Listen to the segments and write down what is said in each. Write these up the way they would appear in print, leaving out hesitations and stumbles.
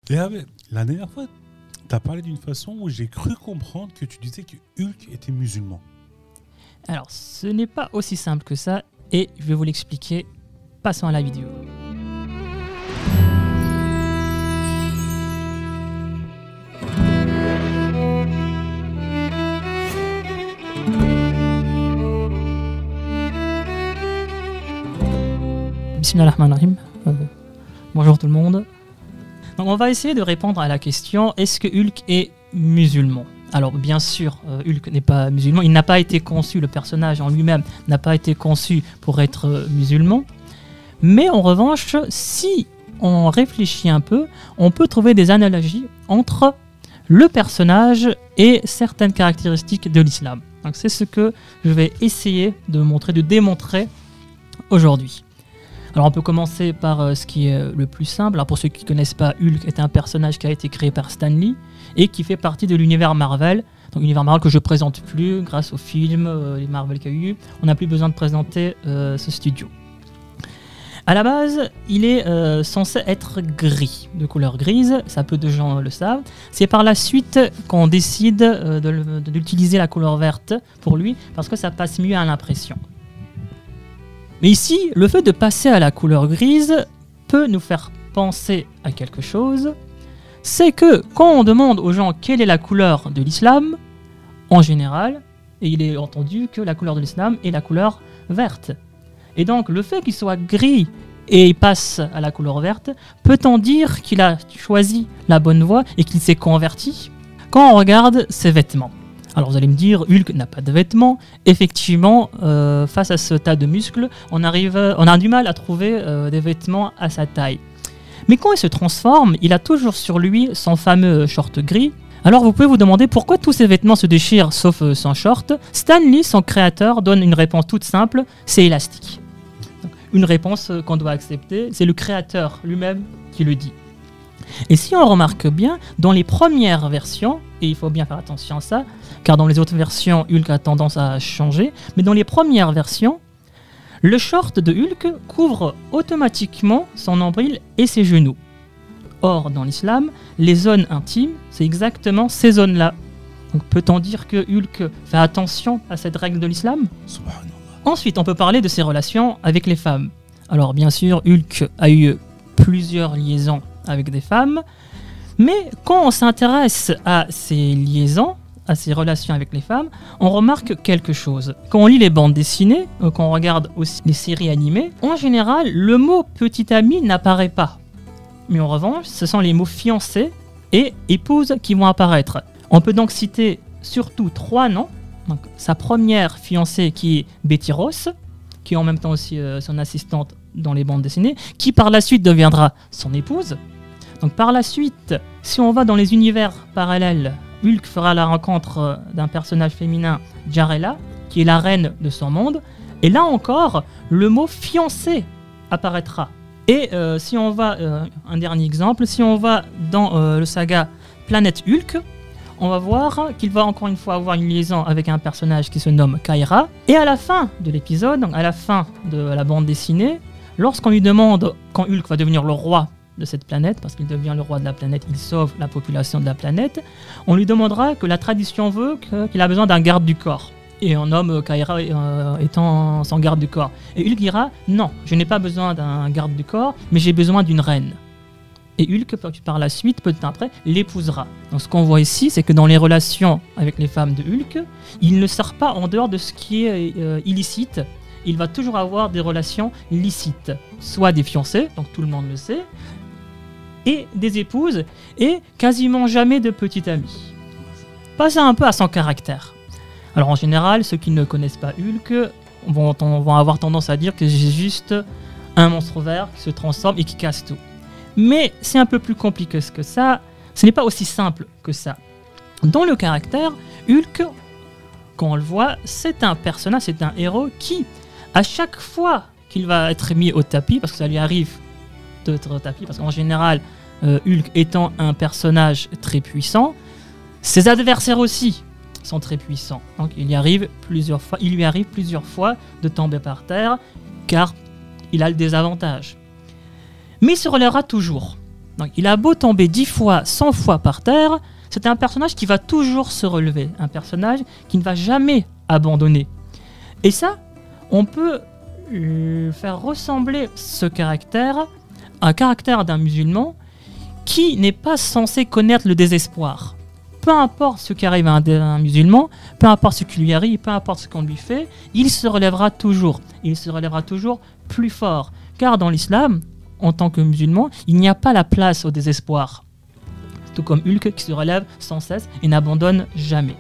Et la dernière fois, tu as parlé d'une façon où j'ai cru comprendre que tu disais que Hulk était musulman. Alors, ce n'est pas aussi simple que ça, et je vais vous l'expliquer. Passons à la vidéo. Bismillahirrahmanirrahim. Bonjour tout le monde. Donc on va essayer de répondre à la question, est-ce que Hulk est musulman? Alors bien sûr, Hulk n'est pas musulman, il n'a pas été conçu, le personnage en lui-même n'a pas été conçu pour être musulman. Mais en revanche, si on réfléchit un peu, on peut trouver des analogies entre le personnage et certaines caractéristiques de l'islam. Donc c'est ce que je vais essayer de montrer, de démontrer aujourd'hui. Alors on peut commencer par ce qui est le plus simple. Alors pour ceux qui ne connaissent pas, Hulk est un personnage qui a été créé par Stan Lee et qui fait partie de l'univers Marvel. Donc l'univers Marvel que je ne présente plus grâce aux films, les Marvel qu'il y a eu. On n'a plus besoin de présenter ce studio. À la base, il est censé être gris, de couleur grise, ça peu de gens le savent. C'est par la suite qu'on décide d'utiliser la couleur verte pour lui parce que ça passe mieux à l'impression. Mais ici, le fait de passer à la couleur grise peut nous faire penser à quelque chose. C'est que quand on demande aux gens quelle est la couleur de l'islam, en général, et il est entendu que la couleur de l'islam est la couleur verte. Et donc le fait qu'il soit gris et il passe à la couleur verte, peut-on dire qu'il a choisi la bonne voie et qu'il s'est converti? Quand on regarde ses vêtements. Alors vous allez me dire, Hulk n'a pas de vêtements. Effectivement, face à ce tas de muscles, on a du mal à trouver des vêtements à sa taille. Mais quand il se transforme, il a toujours sur lui son fameux short gris. Alors vous pouvez vous demander pourquoi tous ces vêtements se déchirent sauf son short. Stan Lee, son créateur, donne une réponse toute simple, c'est élastique. Donc, une réponse qu'on doit accepter, c'est le créateur lui-même qui le dit. Et si on remarque bien, dans les premières versions, et il faut bien faire attention à ça, car dans les autres versions, Hulk a tendance à changer, mais dans les premières versions, le short de Hulk couvre automatiquement son nombril et ses genoux. Or, dans l'islam, les zones intimes, c'est exactement ces zones-là. Donc peut-on dire que Hulk fait attention à cette règle de l'islam? Subhanallah. Ensuite, on peut parler de ses relations avec les femmes. Alors bien sûr, Hulk a eu plusieurs liaisons avec des femmes, mais quand on s'intéresse à ces liaisons, à ces relations avec les femmes, on remarque quelque chose. Quand on lit les bandes dessinées, quand on regarde aussi les séries animées, en général, le mot petit ami n'apparaît pas. Mais en revanche, ce sont les mots fiancé et épouse qui vont apparaître. On peut donc citer surtout 3 noms. Donc, sa première fiancée qui est Betty Ross, qui est en même temps aussi son assistante dans les bandes dessinées, qui par la suite deviendra son épouse. Donc par la suite, si on va dans les univers parallèles, Hulk fera la rencontre d'un personnage féminin, Jarella, qui est la reine de son monde. Et là encore, le mot fiancé apparaîtra. Et si on va, un dernier exemple, si on va dans le saga Planète Hulk, on va voir qu'il va encore une fois avoir une liaison avec un personnage qui se nomme Kaira. Et à la fin de l'épisode, à la fin de la bande dessinée, lorsqu'on lui demande quand Hulk va devenir le roi de cette planète, parce qu'il devient le roi de la planète, il sauve la population de la planète, on lui demandera que la tradition veut qu'il a besoin d'un garde du corps. Et on nomme Kaira étant son garde du corps. Et Hulk dira, non, je n'ai pas besoin d'un garde du corps, mais j'ai besoin d'une reine. Et Hulk, par la suite, peu de temps après, l'épousera. Donc ce qu'on voit ici, c'est que dans les relations avec les femmes de Hulk, il ne sort pas en dehors de ce qui est illicite. Il va toujours avoir des relations licites. Soit des fiancés, donc tout le monde le sait, et des épouses, et quasiment jamais de petits amis. Passez un peu à son caractère. Alors en général, ceux qui ne connaissent pas Hulk vont avoir tendance à dire que c'est juste un monstre vert qui se transforme et qui casse tout. Mais c'est un peu plus compliqué que ça, ce n'est pas aussi simple que ça. Dans le caractère, Hulk, quand on le voit, c'est un personnage, c'est un héros qui, à chaque fois qu'il va être mis au tapis, parce que ça lui arrive d'être au tapis, parce qu'en général, Hulk étant un personnage très puissant, ses adversaires aussi sont très puissants. Donc il lui arrive plusieurs fois de tomber par terre, car il a le désavantage. Mais il se relèvera toujours. Donc, il a beau tomber 10 fois, 100 fois par terre, c'est un personnage qui va toujours se relever, un personnage qui ne va jamais abandonner. Et ça, on peut faire ressembler ce caractère à un caractère d'un musulman qui n'est pas censé connaître le désespoir. Peu importe ce qui arrive à un musulman, peu importe ce qui lui arrive, peu importe ce qu'on lui fait, il se relèvera toujours. Il se relèvera toujours plus fort. Car dans l'islam, en tant que musulman, il n'y a pas la place au désespoir. Tout comme Hulk qui se relève sans cesse et n'abandonne jamais.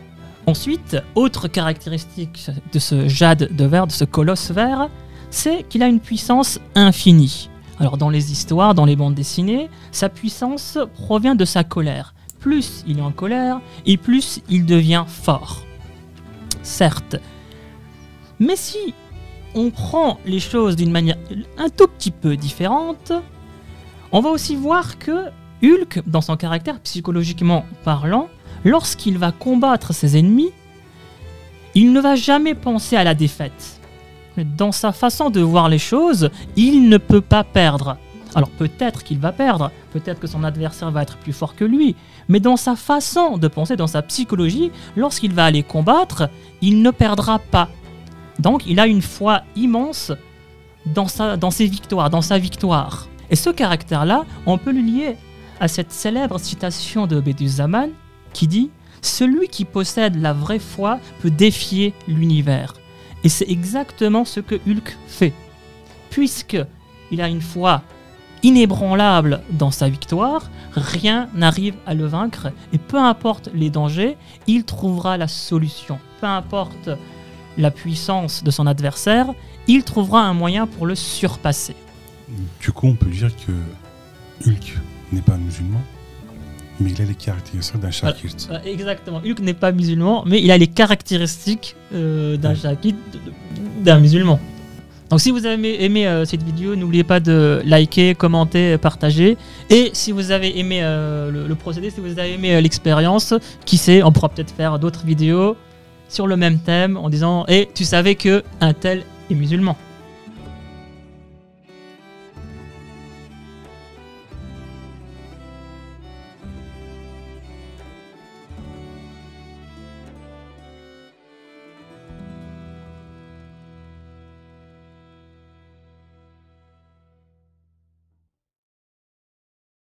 Ensuite, autre caractéristique de ce jade de verre, de ce colosse vert, c'est qu'il a une puissance infinie. Alors dans les histoires, dans les bandes dessinées, sa puissance provient de sa colère. Plus il est en colère, et plus il devient fort. Certes. Mais si on prend les choses d'une manière un tout petit peu différente, on va aussi voir que Hulk, dans son caractère psychologiquement parlant, lorsqu'il va combattre ses ennemis, il ne va jamais penser à la défaite. Dans sa façon de voir les choses, il ne peut pas perdre. Alors peut-être qu'il va perdre, peut-être que son adversaire va être plus fort que lui, mais dans sa façon de penser, dans sa psychologie, lorsqu'il va aller combattre, il ne perdra pas. Donc il a une foi immense dans ses victoires, dans sa victoire. Et ce caractère-là, on peut le lier à cette célèbre citation de Bediüzzaman qui dit « Celui qui possède la vraie foi peut défier l'univers ». Et c'est exactement ce que Hulk fait. Puisqu'il a une foi inébranlable dans sa victoire, rien n'arrive à le vaincre et peu importe les dangers, il trouvera la solution. Peu importe la puissance de son adversaire, il trouvera un moyen pour le surpasser. Du coup, on peut dire que Hulk n'est pas musulman, mais il a les caractéristiques d'un shakir. Exactement, Hulk n'est pas musulman, mais il a les caractéristiques d'un shakir, d'un musulman. Donc si vous avez aimé cette vidéo, n'oubliez pas de liker, commenter, partager. Et si vous avez aimé le procédé, si vous avez aimé l'expérience, qui sait, on pourra peut-être faire d'autres vidéos sur le même thème en disant « Et tu savais qu'un tel est musulman ?»